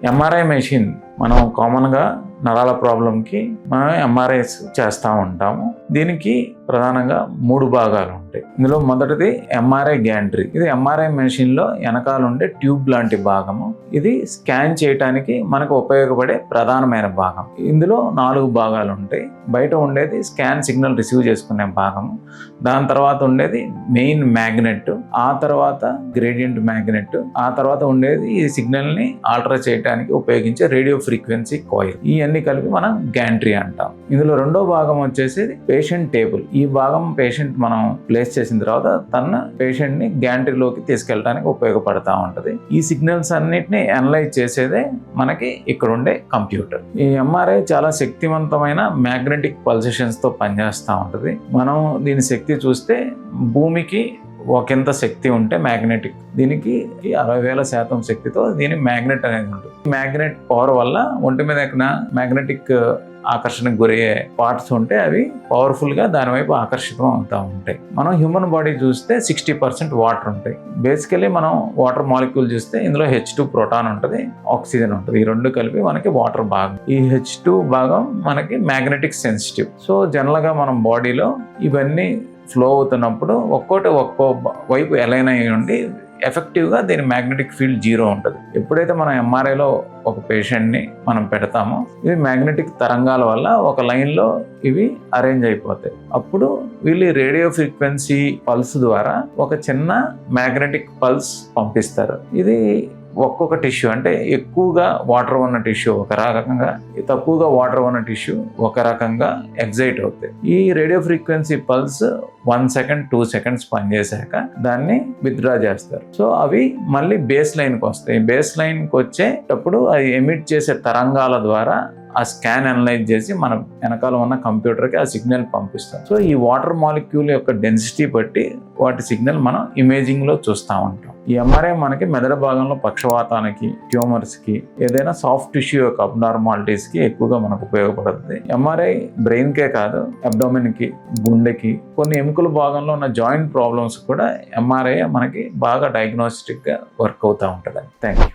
MRI machine మనం కామన్గా నరాల ప్రాబ్లంకి మనం ఎంఆర్ఐస్ చేస్తూ ఉంటాము. దీనికి ప్రధానంగా 3 భాగాలు ఉంటాయి. ఇందులో మొదటిది ఎంఆర్ఐ గ్యాంట్రీ. ఇది ఎంఆర్ఐ మెషిన్లో వెనకాల ఉండే ట్యూబ్ లాంటి భాగము. ఇది స్కాన్ చేయడానికి మనకు ఉపయోగపడే ప్రధానమైన భాగం. ఇందులో 4 భాగాలు ఉంటాయి. బయట ఉండేది స్కాన్ సిగ్నల్ రిసీవ్ చేసుకునే భాగము, దాని తర్వాత ఉండేది మెయిన్ మ్యాగ్నెట్, ఆ తర్వాత గ్రేడియంట్ మ్యాగ్నెట్, ఆ తర్వాత ఉండేది ఈ సిగ్నల్ని ఆల్టర్ చేయడానికి ఉపయోగించే రేడియో ఫ్రీక్వెన్సీ కాయిల్. ఇవన్నీ కలిపి మనం గ్యాంట్రీ అంటాం. ఇందులో రెండో భాగం వచ్చేసి పేషెంట్ టేబుల్. ఈ భాగం పేషెంట్ మనం ప్లేస్ చేసిన తర్వాత తన పేషెంట్ ని గ్యాంట్రీలోకి తీసుకెళ్ళడానికి ఉపయోగపడతా ఉంటది. ఈ సిగ్నల్స్ అన్నిటిని అనలైజ్ చేసేదే మనకి ఇక్కడ ఉండే కంప్యూటర్. ఈ ఎంఆర్ఐ చాలా శక్తివంతమైన మ్యాగ్నెటిక్ పల్సేషన్స్ తో పనిచేస్తూ ఉంటది. మనం దీని శక్తి చూస్తే భూమికి ఒకంత శక్తి ఉంటే మ్యాగ్నెటిక్, దీనికి 60,000% శక్తితో దీని మ్యాగ్నెట్ అనేది ఉంటుంది. మ్యాగ్నెట్ పవర్ వల్ల ఒంటి మీద ఎక్కడ మ్యాగ్నెటిక్ ఆకర్షణకు గురయ్యే పార్ట్స్ ఉంటే అవి పవర్ఫుల్ గా దాని వైపు ఆకర్షితం అవుతూ ఉంటాయి. మనం హ్యూమన్ బాడీ చూస్తే 60% వాటర్ ఉంటాయి. బేసికలీ మనం వాటర్ మాలిక్యూల్ చూస్తే ఇందులో H2 ప్రోటాన్ ఉంటుంది, ఆక్సిజన్ ఉంటుంది. ఈ రెండు కలిపి మనకి వాటర్ భాగం. ఈ H2 భాగం మనకి మ్యాగ్నెటిక్ సెన్సిటివ్. సో జనరల్ గా మనం బాడీలో ఇవన్నీ ఫ్లో అవుతున్నప్పుడు ఒక్కో వైపు అలైన్ అయ్యి ఉండి ఎఫెక్టివ్గా దీని మ్యాగ్నెటిక్ ఫీల్డ్ 0 ఉంటుంది. ఎప్పుడైతే మనం ఎంఆర్ఐలో ఒక పేషెంట్ని మనం పెడతామో ఇవి మ్యాగ్నెటిక్ తరంగాల వల్ల ఒక లైన్లో ఇవి అరేంజ్ అయిపోతాయి. అప్పుడు వీళ్ళు రేడియో ఫ్రీక్వెన్సీ పల్స్ ద్వారా ఒక చిన్న మ్యాగ్నెటిక్ పల్స్ పంపిస్తారు. ఇది ఒక్కొక్క టిష్యూ, అంటే ఎక్కువగా వాటర్ ఉన్న టిష్యూ ఒక రకంగా, తక్కువగా వాటర్ ఉన్న టిష్యూ ఒక రకంగా ఎగ్జైట్ అవుతాయి. ఈ radio frequency pulse 1 second 2 seconds పనిచేశాక దాన్ని విత్డ్రా చేస్తారు. సో అవి మళ్ళీ బేస్ లైన్కి వస్తాయి. బేస్ లైన్కి వచ్చేటప్పుడు అది ఎమిట్ చేసే తరంగాల ద్వారా ఆ స్కాన్ అనలైజ్ చేసి మన వెనకాల ఉన్న కంప్యూటర్కి ఆ సిగ్నల్ పంపిస్తాం. సో ఈ వాటర్ మాలిక్యూల్ యొక్క డెన్సిటీ బట్టి వాటి సిగ్నల్ మనం ఇమేజింగ్లో చూస్తూ ఉంటాం. ఈ ఎంఆర్ఐ మనకి మెదడు భాగంలో పక్షవాతానికి, ట్యూమర్స్కి, ఏదైనా సాఫ్ట్ టిష్యూ యొక్క అబ్నార్మాలిటీస్కి ఎక్కువగా మనకు ఉపయోగపడుతుంది. ఎంఆర్ఐ బ్రెయిన్కే కాదు, అబ్డామిన్కి, గుండెకి, కొన్ని ఎముకల భాగంలో ఉన్న జాయింట్ ప్రాబ్లమ్స్ కూడా ఎంఆర్ఐ మనకి బాగా డయాగ్నోస్టిక్గా వర్క్ అవుతూ ఉంటుంది. Thank you.